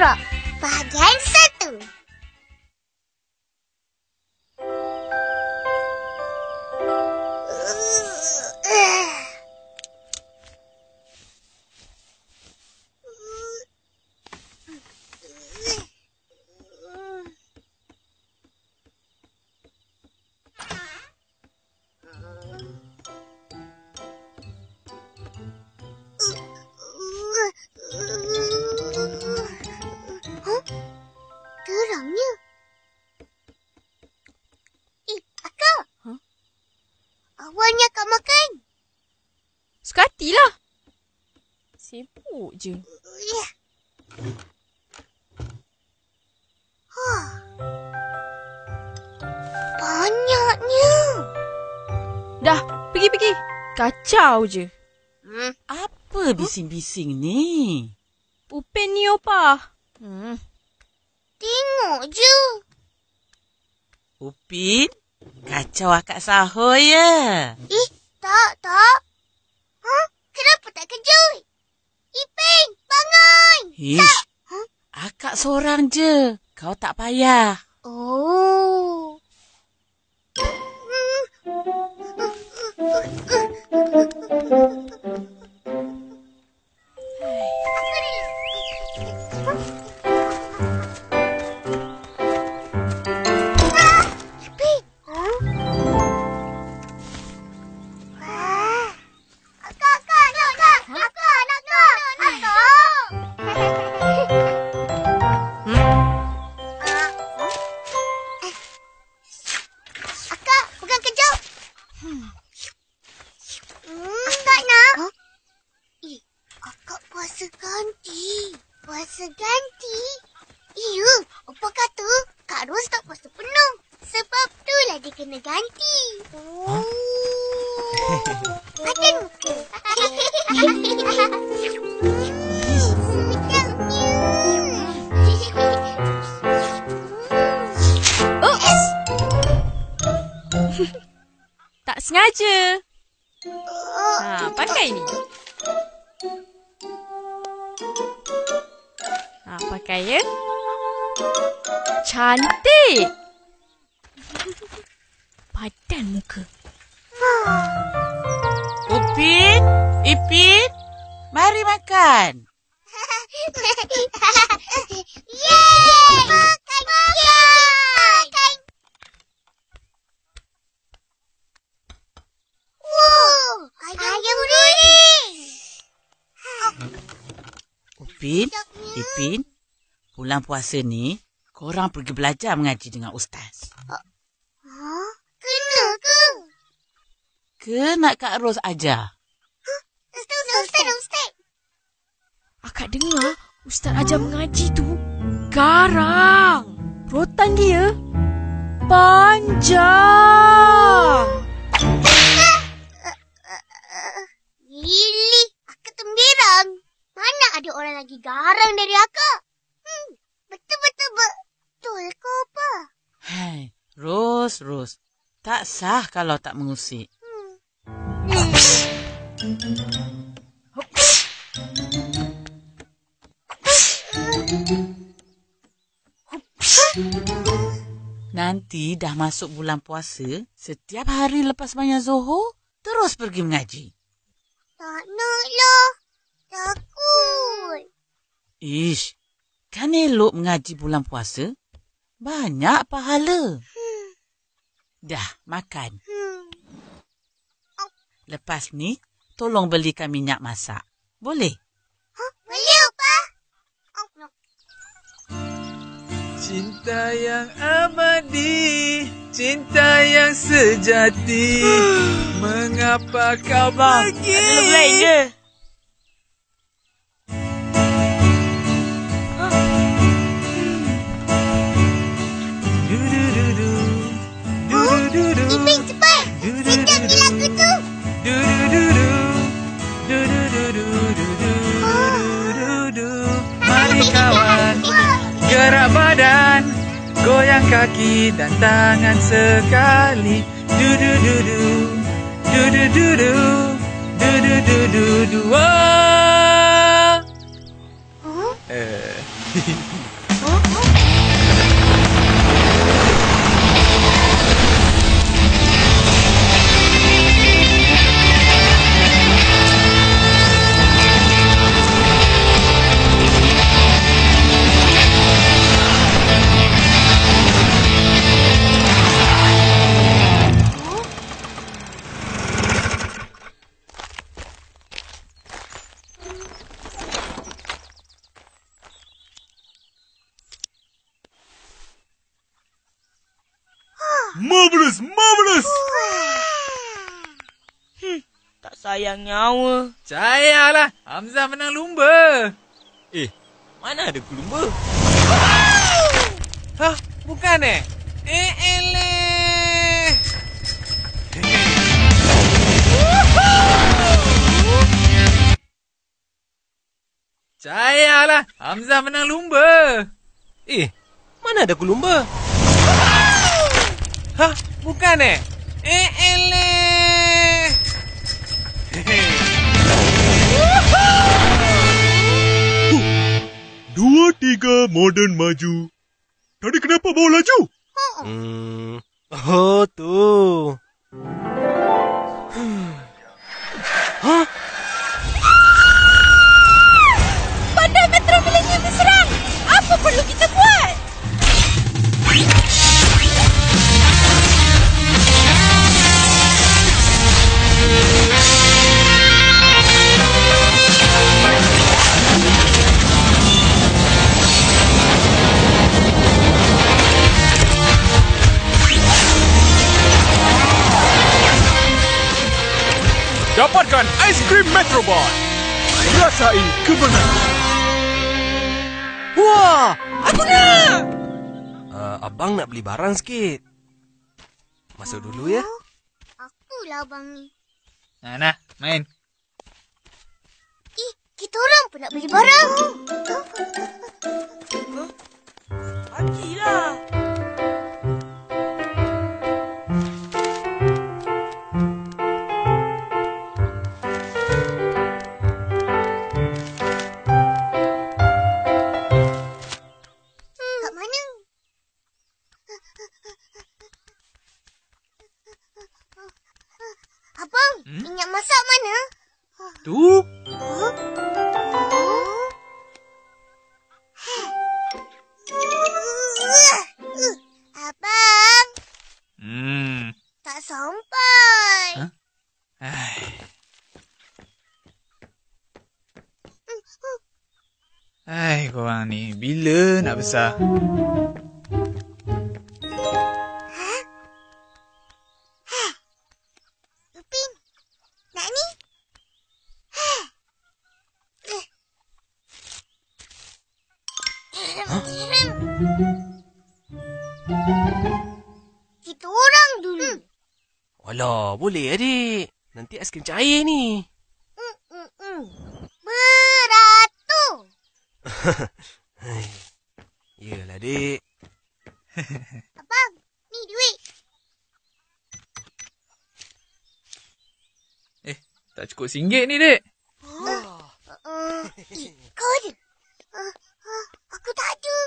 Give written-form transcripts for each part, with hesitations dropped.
Rock, bahagian 1. Terangnya. Akak. Huh? Awalnya Kak makan. Suka hatilah. Sibuk je. Banyaknya. Dah, pergi. Kacau je. Apa bising-bising ni? Upin ni, Opa. Tengok je. Upin, kacau akak sahur ya. Tak. Kenapa tak kejut? Ipin, bangun. Ish, akak seorang je. Kau tak payah. Oh. Puasa ganti? Iya, Opa kata Kak Ros tak puasa penuh. Sebab itulah dia kena ganti. Makan muka. Tak sengaja. Pakai ni. Pakai ya. Cantik. Padan muka. Upin, Ipin, mari makan. Yeay! Makan! Wow! Ayam rilis! Upin, Ipin, bulan puasa ni, korang pergi belajar mengaji dengan Ustaz. Kena ke? Ke nak Kak Ros ajar? Ustaz. Akak dengar Ustaz ajar mengaji tu garang. Rotan dia panjang. Gili, akak temberang. Mana ada orang lagi garang dari akak? Betul ke apa? Hai, Ros. Tak sah kalau tak mengusik. Nanti dah masuk bulan puasa, setiap hari lepas sembahyang Zuhur, terus pergi mengaji. Tak naklah. Takut. Ish, kan elok mengaji bulan puasa? Banyak pahala. Dah, makan. Lepas ni, tolong belikan minyak masak. Boleh? Boleh, Opa? Cinta yang abadi, cinta yang sejati. Mengapa kau pergi? Ada lagu lain je. Ipin, cepat. Sedap je lagu tu. Mari kawan, gerak badan, goyang kaki dan tangan sekali. Wah. Marvelous, marvelous. Tak sayang nyawa. Percayalah, Hamzah menang lumba. Mana ada lumba? Hah, bukan eleh. Percayalah, Hamzah menang lumba. Mana ada lumba? Hah, bukan eleh. 2-3 moden maju. Tadi kenapa bawa laju? Oh, tu. Hah? Bandar Metro Millennium diserang. Apa perlu kita buat? Dapatkan Ice Cream Metrobot. Rasai kemenangan. Wah! Aku nak. Abang nak beli barang sikit. Masuk dulu ya. Akulah abang ni. Nah, main. Kita orang pun nak beli barang. Bagilah. Kat mana? Abang, minyak masak mana? Tu. Abang, tak sampai. Hah? Korang ni bila nak besar? Upin, nak ni? Kita orang dulu. Alah, boleh adik. Nanti aiskrim cair ni. Beratur. Yalah, adik. Abang, ni duit. Tak cukup RM1 ni, dek. Kau ada? Aku tak ada.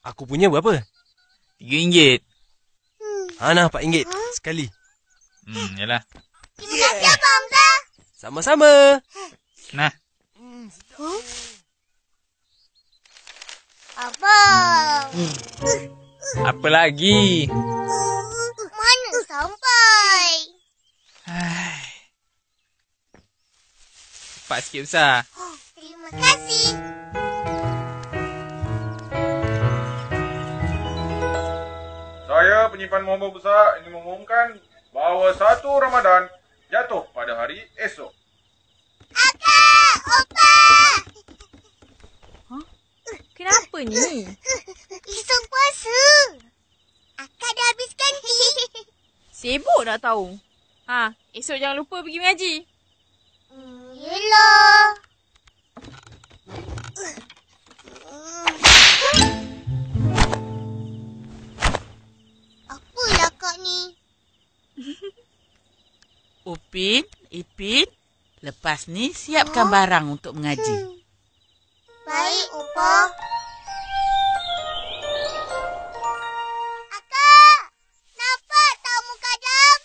Aku punya berapa? RM3. Nah, RM4 sekali. Yalah. Terima kasih Abang Hamzah. Sama-sama. Nah. Abang. Apa lagi? Mana sampai? Cepat sikit besar. Terima kasih. Saya, penyimpan nombor besar, ingin mengumumkan bahawa 1 Ramadan jatuh pada hari esok. Akak! Opa! Kenapa ni? Esok puasa. Akak dah habiskan ni. Sibuk dah tahu. Esok jangan lupa pergi mengaji. Yelah. Apalah kak ni? Upin, Ipin, lepas ni siapkan barang untuk mengaji. Baik, Opa. Akak! Nampak tak muka jam?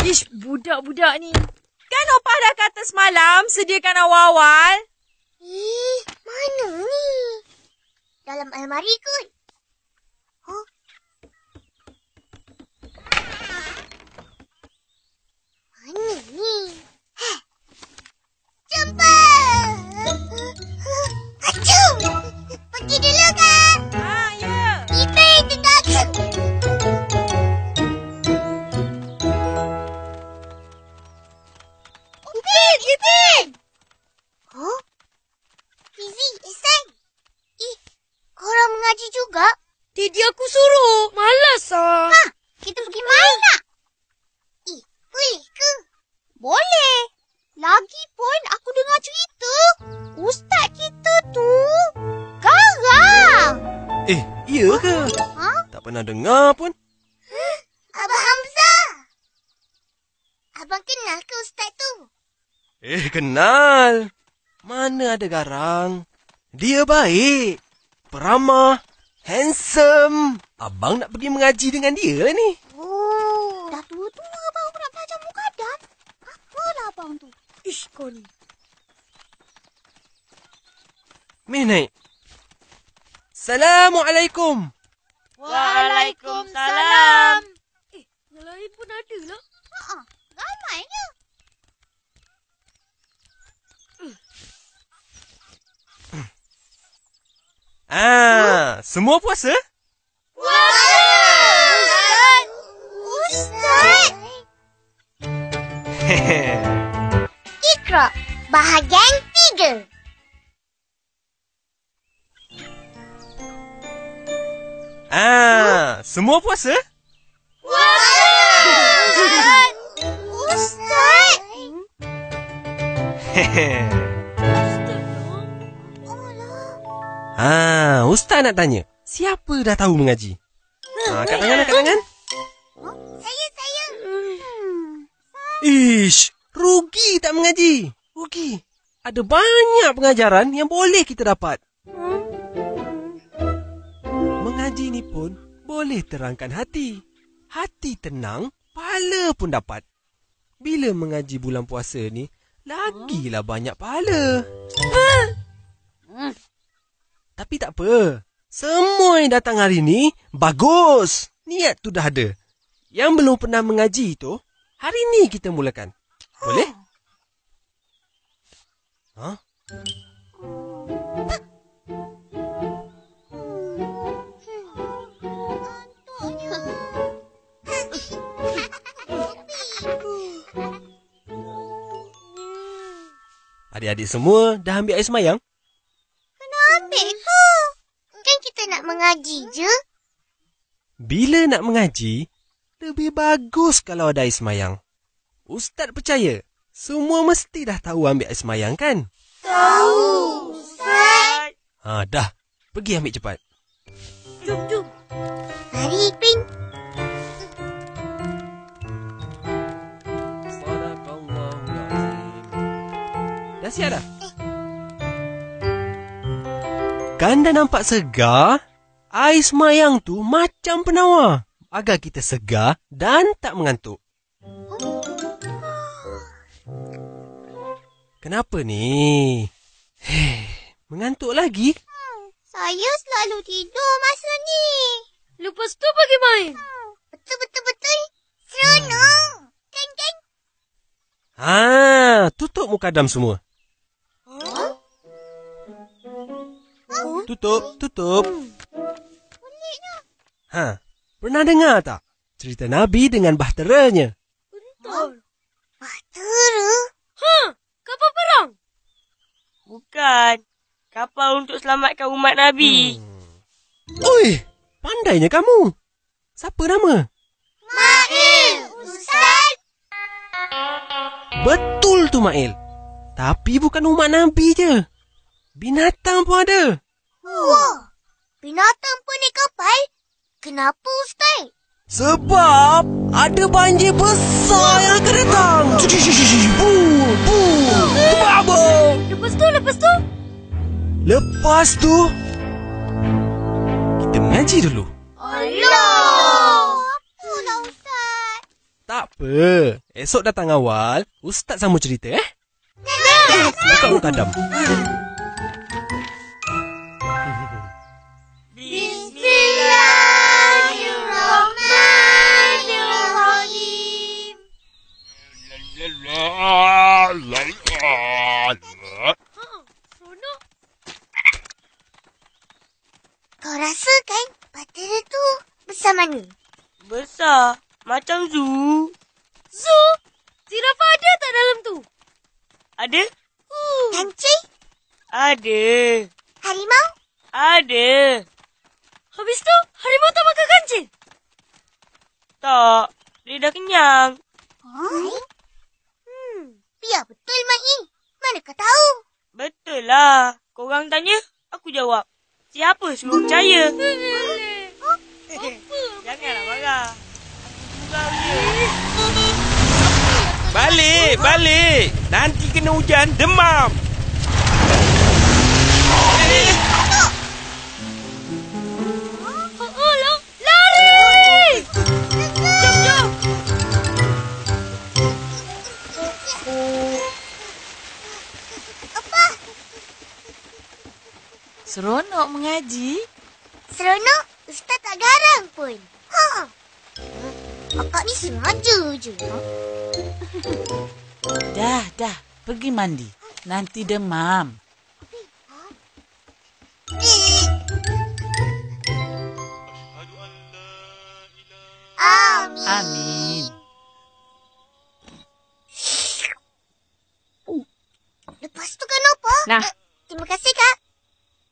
Ish, budak-budak ni. Kan Opah dah kata semalam sediakan awal-awal. Mana ni? Dalam almari kot. Mana ni? Cepat! Acum! Pergi dulu kan? Ya. Ipin tengah acum. Jadi aku suruh. Malas ah. Ha, kita pergi main nak? Boleh ke? Boleh. Lagipun aku dengar cerita. Ustaz kita tu garang. Iya ke? Ha? Tak pernah dengar pun. Abang Hamzah. Abang kenal ke ustaz tu? Kenal. Mana ada garang. Dia baik. Peramah. Handsome. Abang nak pergi mengaji dengan dia lah ni. Oh, dah tua-tua baru nak belajar mukadam. Apalah abang tu? Ish, kau ni. Meh naik. Assalamualaikum. Waalaikumsalam. Yang lain pun ada lah. Ramainya. Semua puasa? Ustaz! Iqra, bahagian 3. Semua puasa? Ustaz! Ustaz nak tanya. Siapa dah tahu mengaji? Kat tangan. Saya. Ish, rugi tak mengaji. Rugi. Ada banyak pengajaran yang boleh kita dapat. Mengaji ni pun boleh terangkan hati. Hati tenang, pahala pun dapat. Bila mengaji bulan puasa ni, lagilah banyak pahala. Tapi tak apa. Semua yang datang hari ni, bagus. Niat tu dah ada. Yang belum pernah mengaji tu, hari ni kita mulakan. Boleh? Adik-adik semua dah ambil air semayang? Ambil ke? Kan kita nak mengaji je. Bila nak mengaji, lebih bagus kalau ada air semayang. Ustaz percaya, semua mesti dah tahu ambil air semayang kan? Tahu, Ustaz. Dah. Pergi ambil cepat. Jom. Mari, Ipin. Dah siap dah? Kan dah nampak segar? Air semayang tu macam penawar. Agar kita segar dan tak mengantuk. Kenapa ni? Mengantuk lagi? Saya selalu tidur masa ni. Lepas tu pergi main. Betul. Seronok. Kan? Tutup mukadam semua. Tutup. Pernah dengar tak? Cerita Nabi dengan bahteranya. Betul. Bahtera? Kapal perang? Bukan. Kapal untuk selamatkan umat Nabi. Oi, pandainya kamu. Siapa nama? Mail, Ustaz. Betul tu Mail. Tapi bukan umat Nabi je. Binatang pun ada. Wah, binatang pun naik kapal? Kenapa, Ustaz? Sebab ada banjir besar yang akan datang. Lepas tu? Lepas tu, kita mengaji dulu. Allah! Apalah, Ustaz? Tak apa. Esok datang awal, Ustaz sambung cerita buka mukadam. Bismillahirrahmanirrahim. Seronok. Kau rasa kan bahtera tu besar mana? Besar. Macam zoo. Zoo? Zirafah ada tak dalam tu? Ada? Kancing? Ada. Harimau? Ada. Habis tu, harimau tak makan kancil? Tak, dia dah kenyang. Biar betul, Mak I. Mana kau tahu? Betul lah. Korang tanya, aku jawab. Siapa suruh percaya? Janganlah marah. Aku gurau je. Balik. Nanti kena hujan, demam. Lari! Jom. Apa? Seronok mengaji. Seronok? Ustaz tak garang pun. Akak ni sengaja je. Dah. Pergi mandi. Nanti demam. Amin. Lepas tu kan apa? Nah. Terima kasih, Kak.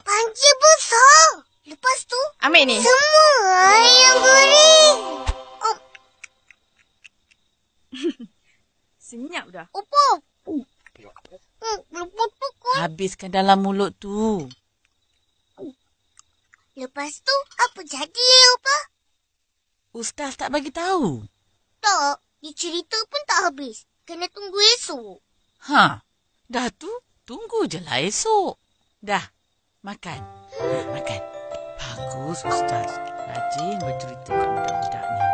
Panci besar. Lepas tu, Ambil ni. semua yang goreng. Senyap dah. Apa? Lepas tu kan. Habiskan dalam mulut tu. Lepas tu, apa jadi, apa? Ustaz tak bagi tahu. Tak, dia cerita pun tak habis. Kena tunggu esok. Dah tu, tunggu je lah esok. Dah, makan. Makan. Bagus, Ustaz. Rajin bercerita kat budak-budak ni.